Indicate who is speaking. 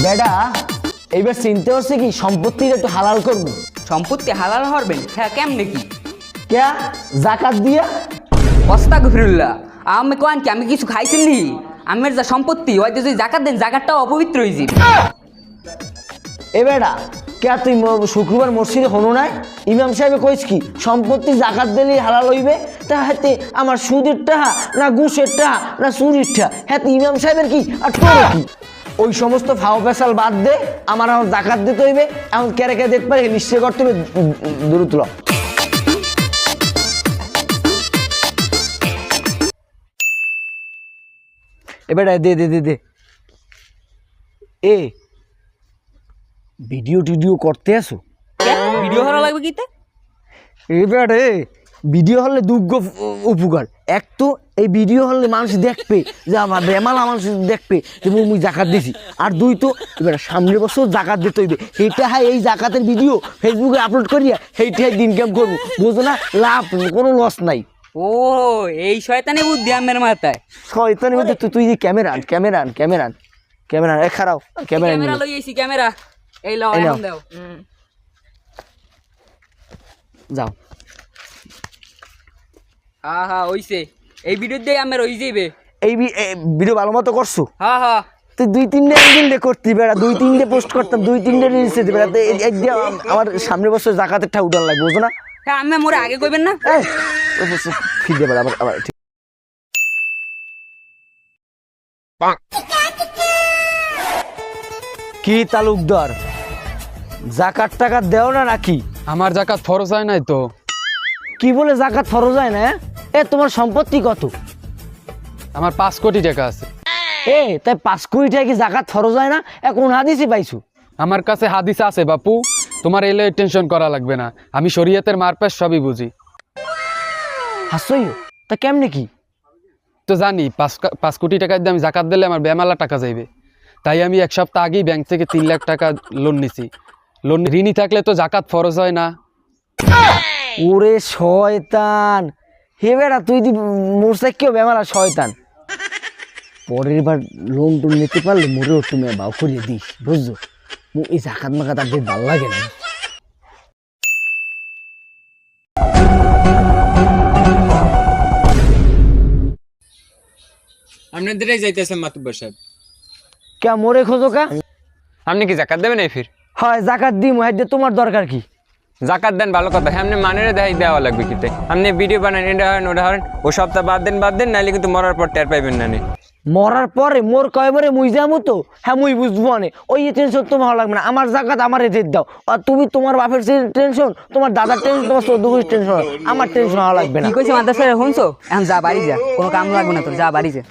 Speaker 1: বেটা এইবার চিনতে হচ্ছে কি সম্পত্তির একটু হালাল করবো।
Speaker 2: সম্পত্তি হালাল হরবেন? হ্যাঁ, কেমনে কি?
Speaker 1: ক্যা জাকাত দিয়া?
Speaker 2: আস্তাগফিরুল্লাহ, আমি কোন কি আমি কিছু খাইছেন নি? আমের যা সম্পত্তি হয়তো যদি জাকাত দেন জাকাতটাও অপবিত্র হয়ে যাবে।
Speaker 1: এ বেটা ক্যা তুই শুক্রবার মসজিদে হনো নাই? ইমাম সাহেব কইস কি সম্পত্তি জাকাত দিলে হালাল হইবে? তা হাতে আমার সুদের টাহা না ঘুষের টাহা না চুরির টাহা, হ্যাঁ ইমাম সাহেবের কি আর তোর কি? ওই সমস্ত ফাও পেশাল বাদ দে, আমার আমার জাকাত দিতে হইবে। এখন কেড়ে কে দেখতে পারে নিশ্চয় করতে হবে দ্রুত। এবার দে দে দে দে এ ভিডিও টিডিও করতে আসো?
Speaker 2: ভিডিও করা লাগবে কিতে?
Speaker 1: এবারে ভিডিও হলে দুগ্গ উপকার। এক তো এই ভিডিও হলে মানুষ দেখবে যে আমার বেমালা মানুষ দেখবে যে মুই জাকাত দিছি, আর দুই তো এবার সামনের বছর জাকাত দিতে হইবে। এইটা হয় এই জাকাতের ভিডিও ফেসবুকে আপলোড করিয়া সেইটাই ইনকাম করবো, বুঝো না? লাভ কোনো লস নাই।
Speaker 2: ও এই শয়তানি বুদ্ধি আমের মাথায়।
Speaker 1: শয়তানি মধ্যে তুই যে ক্যামেরা আন ক্যামেরা আন ক্যামেরা আন ক্যামেরা আন, খারাও ক্যামেরা
Speaker 2: ক্যামেরা লই আইছি, ক্যামেরা এই লও,
Speaker 1: এই নাও।
Speaker 2: এখন দাও।
Speaker 1: যাও।
Speaker 2: হ্যাঁ হ্যাঁ হইছে, এই ভিডিও দিয়ে আমের হই যাইবে।
Speaker 1: এই ভিডিও ভালো মতো করছো?
Speaker 2: হ্যাঁ হ্যাঁ
Speaker 1: তুই 2-3 অ্যাঙ্গেল করতি বেড়া, 2-3 পোস্ট করতাম, 2-3 রিলস দিতে বেড়া। আমার সামনের বছর জাকাতের ঠা উঠান লাগবে, বুঝো না?
Speaker 2: হ্যাঁ, আমি মোরে আগে কইবেন না?
Speaker 1: ফির দে বেড়া, আবার আবার ঠিক। কি তালুকদার, জাকাত টাকা দেও না নাকি?
Speaker 3: আমার জাকাত ফরজ হয় নাই তো।
Speaker 1: কি বলে জাকাত ফরজ হয় না? এ তোমার সম্পত্তি কত?
Speaker 3: আমার 5 কোটি টাকা আছে।
Speaker 1: এ তাই 5 কোটি টাকা কি জাকাত ফরজ হয় না? এখন হাদিসে পাইছো?
Speaker 3: আমার কাছে হাদিস আছে বাপু, তোমার এলে টেনশন করা লাগবে না, আমি শরীয়তের মারপ্যাচ সবই বুঝি।
Speaker 1: হাসইও তা কেমনে কি?
Speaker 3: তো জানি 5 কোটি টাকা দিয়ে আমি জাকাত দিলে আমার বেমালা টাকা যাইবে, তাই আমি 1 সপ্তাহ আগেই ব্যাংক থেকে 3 লাখ টাকা লোন নিছি। লোন ঋণী থাকলে তো জাকাত ফরজ হয় না।
Speaker 1: ওরে শয়তান, হে বেড়া তুই দি মোরসাইকেও বেমারা শয়তান। পরের বার লোন টোন নিতে পারলে মোরেও তুমি বাউ করিয়ে দিস, বুঝছো? এই জাকাত মাকাত আর বেশ ভালো লাগে না।
Speaker 4: আপনাদেরই যাইতেছেন মাতুব্বর সাহেব।
Speaker 1: কে মোরে খোঁজো কা?
Speaker 4: আপনি কি জাকাত দেবেন? এই ফির
Speaker 1: হয় জাকাত দিই মুহাদ্দে, তোমার দরকার কি?
Speaker 4: জাকাত দেন ভালো কথা, হ্যাঁ আপনি মানেরে দেখাই দেওয়া লাগবে কিতে। আপনি ভিডিও বানান, এটা হন ওটা হন, ও সপ্তাহ বাদ দেন নাহলে কিন্তু মরার পর টের পাইবেন না নি।
Speaker 1: মরার পরে মোর কয়বারে মুই যাবো তো, হ্যাঁ মুই বুঝবো না। ওই টেনশন তোমার ভালো লাগবে না, আমার জাকাত আমার এদের দাও। আর তুমি তোমার বাপের টেনশন, তোমার দাদার টেনশন, তোমার চৌদ্দগুলির টেনশন, আমার টেনশন ভালো লাগবে না।
Speaker 2: কি কইছে মাদ্রাসা শুনছো? এখন যা বাড়ি যা, কোনো কাম লাগবে না তোর, যা বাড়ি যা।